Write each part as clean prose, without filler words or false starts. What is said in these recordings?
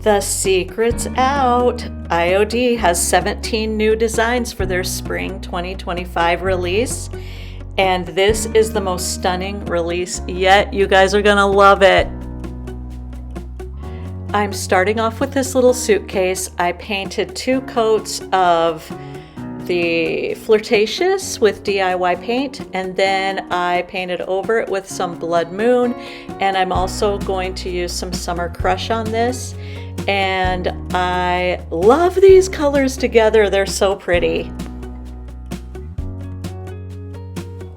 The secret's out. IOD has 17 new designs for their spring 2025 release, and this is the most stunning release yet. You guys are gonna love it. I'm starting off with this little suitcase. I painted 2 coats of the Flirtatious with DIY paint, and then I painted over it with some Blood Moon, and I'm also going to use some Summer Crush on this. And I love these colors together. They're so pretty.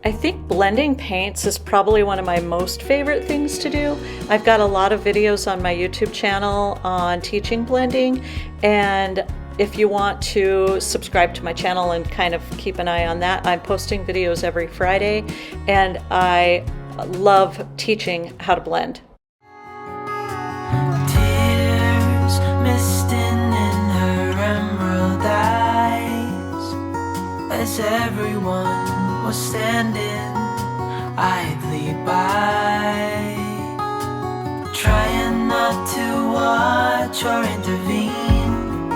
I think blending paints is probably one of my most favorite things to do. I've got a lot of videos on my YouTube channel on teaching blending, and if you want to subscribe to my channel and kind of keep an eye on that, I'm posting videos every Friday, and I love teaching how to blend. Tears misting in her emerald eyes, as everyone was standing idly by, trying not to watch or intervene,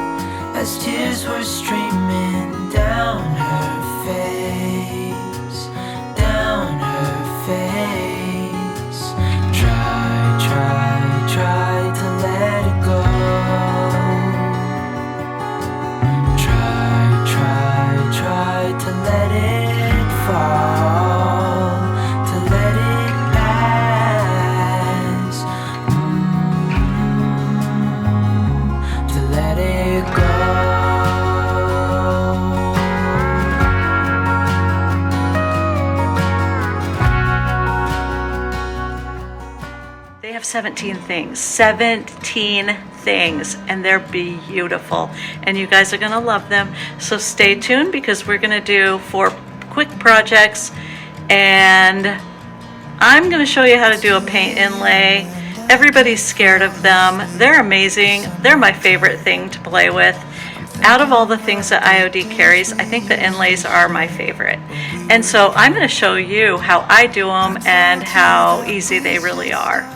as tears were streaming down her face, down her face. Try to let it go. Try to let it fall, to let it pass, to let it go. They have 17 things, 17 things, and they're beautiful, and you guys are gonna love them. So stay tuned, because we're gonna do 4 quick projects, and I'm gonna show you how to do a paint inlay. Everybody's scared of them. They're amazing. They're my favorite thing to play with. Out of all the things that IOD carries, I think the inlays are my favorite. And so I'm gonna show you how I do them and how easy they really are.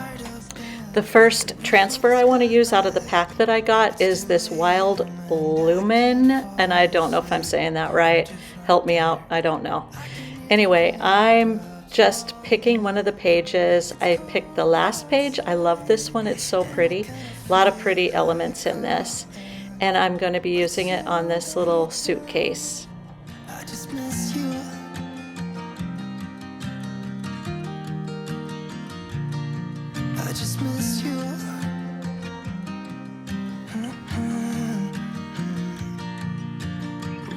The first transfer I want to use out of the pack that I got is this Wild Bloomin', and I don't know if I'm saying that right. Help me out, I don't know. Anyway, I'm just picking one of the pages. I picked the last page. I love this one, it's so pretty. A lot of pretty elements in this. And I'm going to be using it on this little suitcase. I just miss you. I just miss you.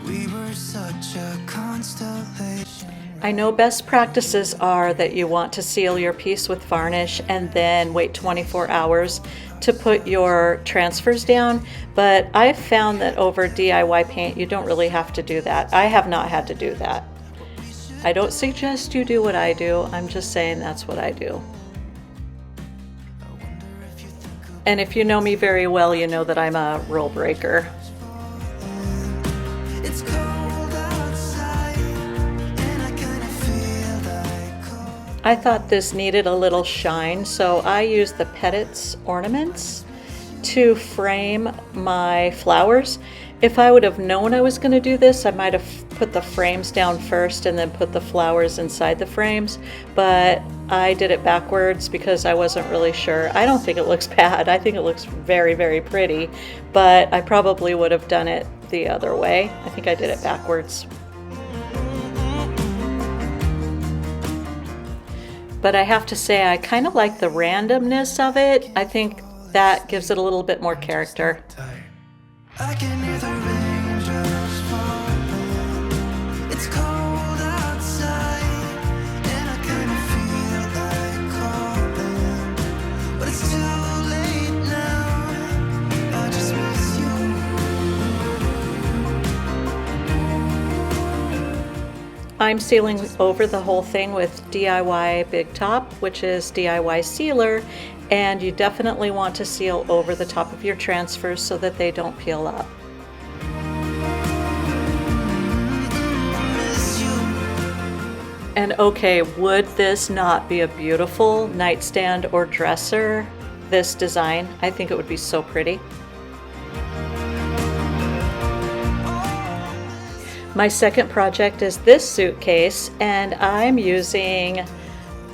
We were such a constellation. I know best practices are that you want to seal your piece with varnish and then wait 24 hours to put your transfers down, but I've found that over DIY paint you don't really have to do that. I have not had to do that. I don't suggest you do what I do, I'm just saying that's what I do. And if you know me very well, you know that I'm a rule breaker. It's cold outside, and I kinda feel like cold. I thought this needed a little shine, so I used the Petit's ornaments to frame my flowers. If I would have known I was going to do this, I might have put the frames down first and then put the flowers inside the frames, but I did it backwards because I wasn't really sure. I don't think it looks bad. I think it looks very, very pretty, but I probably would have done it the other way. I think I did it backwards. But I have to say, I kind of like the randomness of it. I think that gives it a little bit more character. I can hear the raindrops falling. It's cold outside, and I kinda feel like calling, but it's too late now. I just miss you. I'm sealing over the whole thing with DIY Big Top, which is DIY sealer, and you definitely want to seal over the top of your transfers so that they don't peel up. And okay, would this not be a beautiful nightstand or dresser? this design. I think it would be so pretty. My second project is this suitcase, and I'm using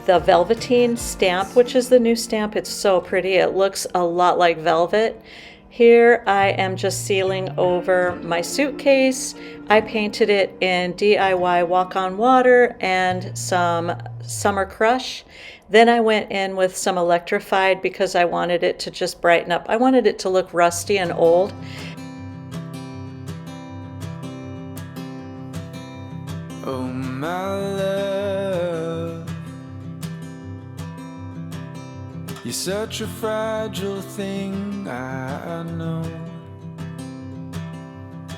the Velveteen stamp, which is the new stamp. It's so pretty. It looks a lot like velvet. Here I am just sealing over my suitcase. I painted it in DIY walk-on water and some Summer Crush. Then I went in with some electrified because I wanted it to just brighten up. I wanted it to look rusty and old. Oh my love, you're such a fragile thing, I know.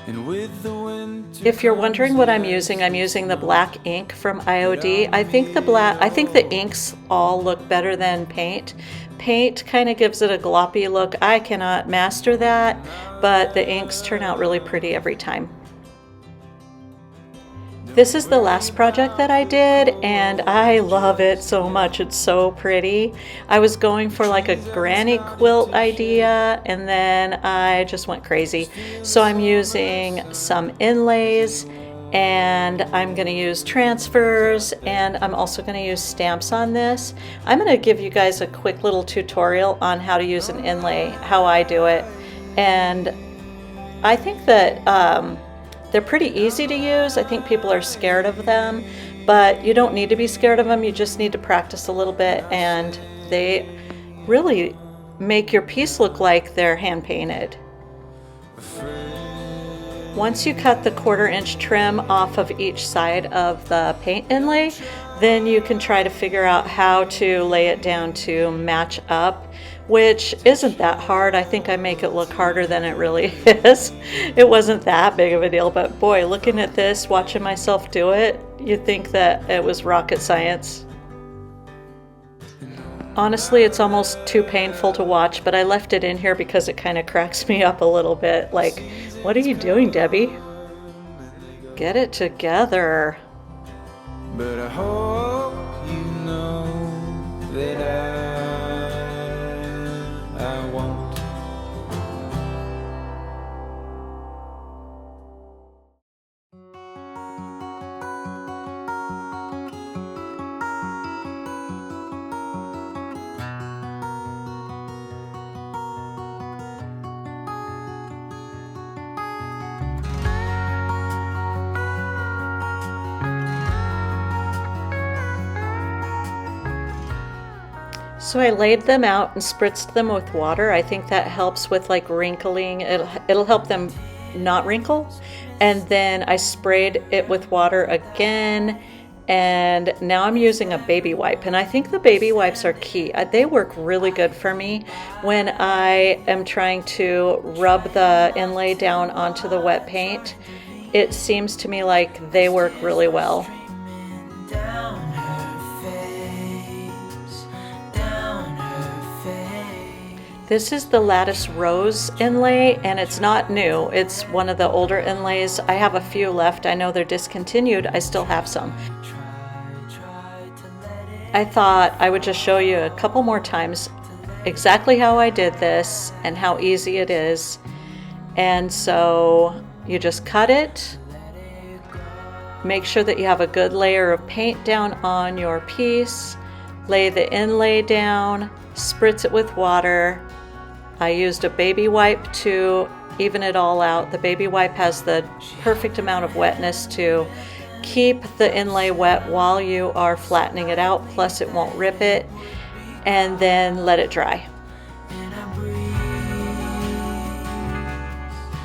And with the winter, if you're wondering what I'm using the black ink from IOD. I think the inks all look better than paint. Paint kind of gives it a gloppy look. I cannot master that, but the inks turn out really pretty every time. This is the last project that I did, and I love it so much. It's so pretty. I was going for like a granny quilt idea, and then I just went crazy. So I'm using some inlays, and I'm going to use transfers, and I'm also going to use stamps on this. I'm going to give you guys a quick little tutorial on how to use an inlay, how I do it. And I think that they're pretty easy to use. I think people are scared of them, but you don't need to be scared of them. You just need to practice a little bit, and they really make your piece look like they're hand painted. Once you cut the 1/4 inch trim off of each side of the paint inlay, then you can try to figure out how to lay it down to match up, which isn't that hard. I think I make it look harder than it really is. It wasn't that big of a deal, but boy, looking at this, watching myself do it, you'd think that it was rocket science. Honestly, it's almost too painful to watch, but I left it in here because it kind of cracks me up a little bit. Like, what are you doing, Debbie? Get it together. but I hope you know that I won't. So I laid them out and spritzed them with water. I think that helps with like wrinkling. It'll help them not wrinkle. And then I sprayed it with water again. And now I'm using a baby wipe. And I think the baby wipes are key. They work really good for me when I am trying to rub the inlay down onto the wet paint. It seems to me like they work really well. This is the Lattice Rose inlay, and it's not new. It's one of the older inlays. I have a few left. I know they're discontinued. I still have some. I thought I would just show you a couple more times exactly how I did this and how easy it is. And so you just cut it. Make sure that you have a good layer of paint down on your piece. Lay the inlay down, spritz it with water. I used a baby wipe to even it all out. The baby wipe has the perfect amount of wetness to keep the inlay wet while you are flattening it out, plus it won't rip it, and then let it dry.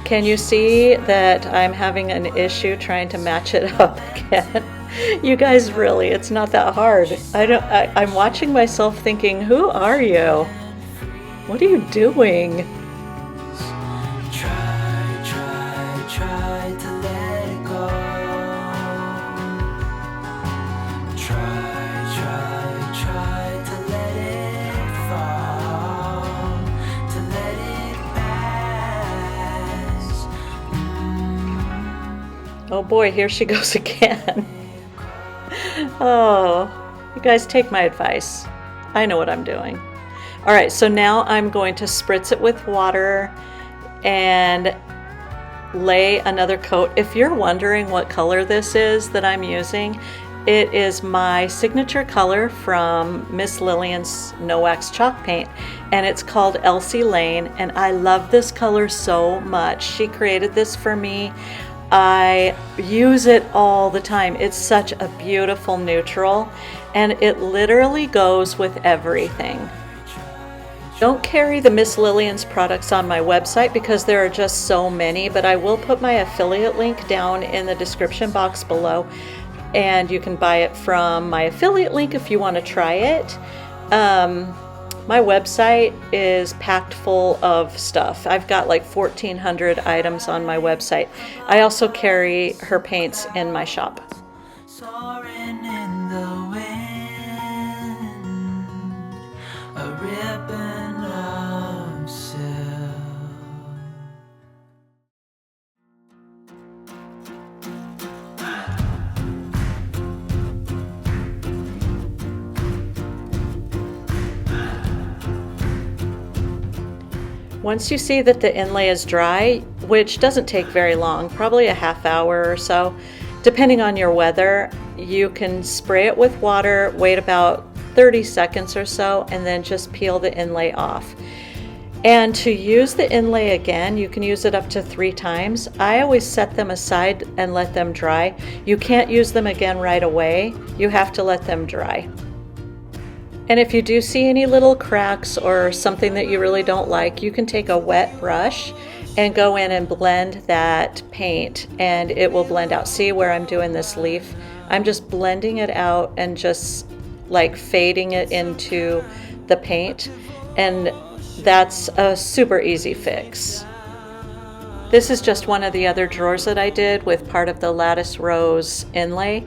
Can you see that I'm having an issue trying to match it up again? You guys, really, it's not that hard. I'm watching myself thinking, who are you? What are you doing? Try to let it go. Try to let it fall, to let it pass. Oh boy, here she goes again. Oh, you guys take my advice. I know what I'm doing. All right, so now I'm going to spritz it with water and lay another coat. If you're wondering what color this is that I'm using, it is my signature color from Miss Lillian's No Wax Chalk Paint, and it's called Elsie Lane, and I love this color so much. She created this for me. I use it all the time. It's such a beautiful neutral, and it literally goes with everything. Don't carry the Miss Lillian's products on my website because there are just so many, but I will put my affiliate link down in the description box below, and you can buy it from my affiliate link if you want to try it. My website is packed full of stuff. I've got like 1,400 items on my website. I also carry her paints in my shop. Soaring in the wind, a ribbon of silk. Once you see that the inlay is dry, which doesn't take very long, probably a half hour or so, depending on your weather, you can spray it with water, wait about 30 seconds or so, and then just peel the inlay off. And to use the inlay again, you can use it up to 3 times. I always set them aside and let them dry. You can't use them again right away. You have to let them dry. And if you do see any little cracks or something that you really don't like, you can take a wet brush and go in and blend that paint, and it will blend out. See where I'm doing this leaf? I'm just blending it out and just like fading it into the paint, and that's a super easy fix. This is just one of the other drawers that I did with part of the Lattice Rose inlay,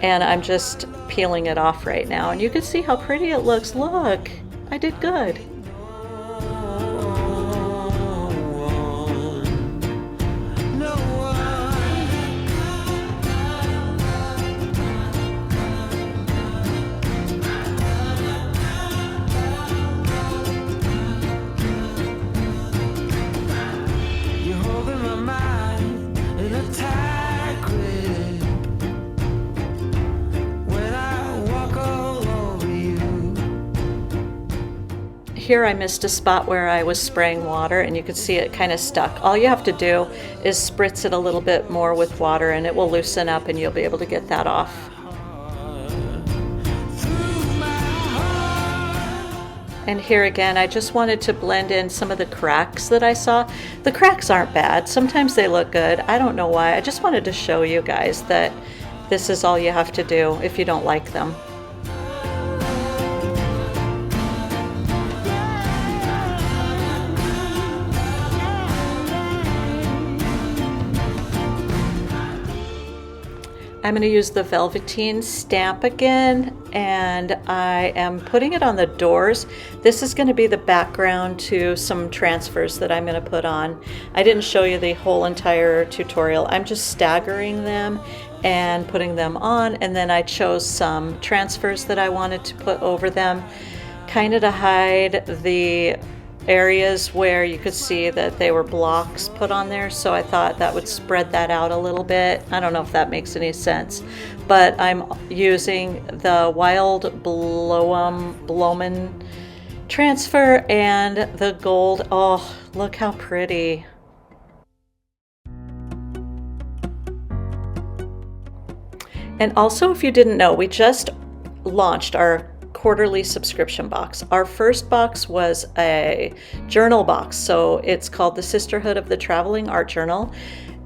and I'm just peeling it off right now, and you can see how pretty it looks. Look, I did good. Here I missed a spot where I was spraying water, and you could see it kind of stuck. All you have to do is spritz it a little bit more with water, and it will loosen up, and you'll be able to get that off. And here again, I just wanted to blend in some of the cracks that I saw. The cracks aren't bad. Sometimes they look good. I don't know why. I just wanted to show you guys that this is all you have to do if you don't like them. I'm going to use the Velveteen stamp again, and I am putting it on the doors. This is going to be the background to some transfers that I'm going to put on. I didn't show you the whole entire tutorial. I'm just staggering them and putting them on, and then I chose some transfers that I wanted to put over them, kind of to hide the areas where you could see that they were blocks put on there, so I thought that would spread that out a little bit. I don't know if that makes any sense, but I'm using the Wild Bloman transfer and the gold. Oh, look how pretty. And also, if you didn't know, we just launched our quarterly subscription box. Our first box was a journal box, so it's called the Sisterhood of the Traveling Art Journal,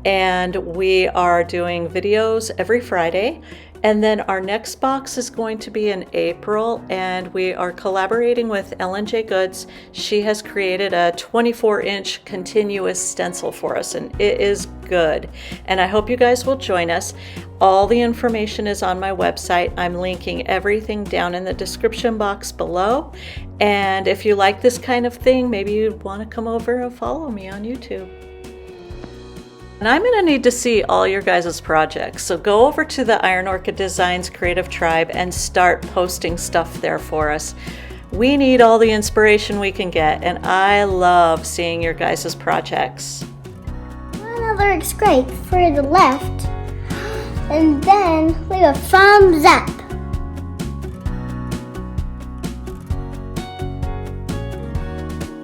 and we are doing videos every Friday. And then our next box is going to be in April, and we are collaborating with Ellen J. Goods. She has created a 24-inch continuous stencil for us, and it is good. And I hope you guys will join us. All the information is on my website. I'm linking everything down in the description box below. And if you like this kind of thing, maybe you'd want to come over and follow me on YouTube. And I'm going to need to see all your guys' projects, so go over to the Orchid Designs Creative Tribe and start posting stuff there for us. We need all the inspiration we can get, and I love seeing your guys' projects. Another looks great for the left, and then leave a thumbs up.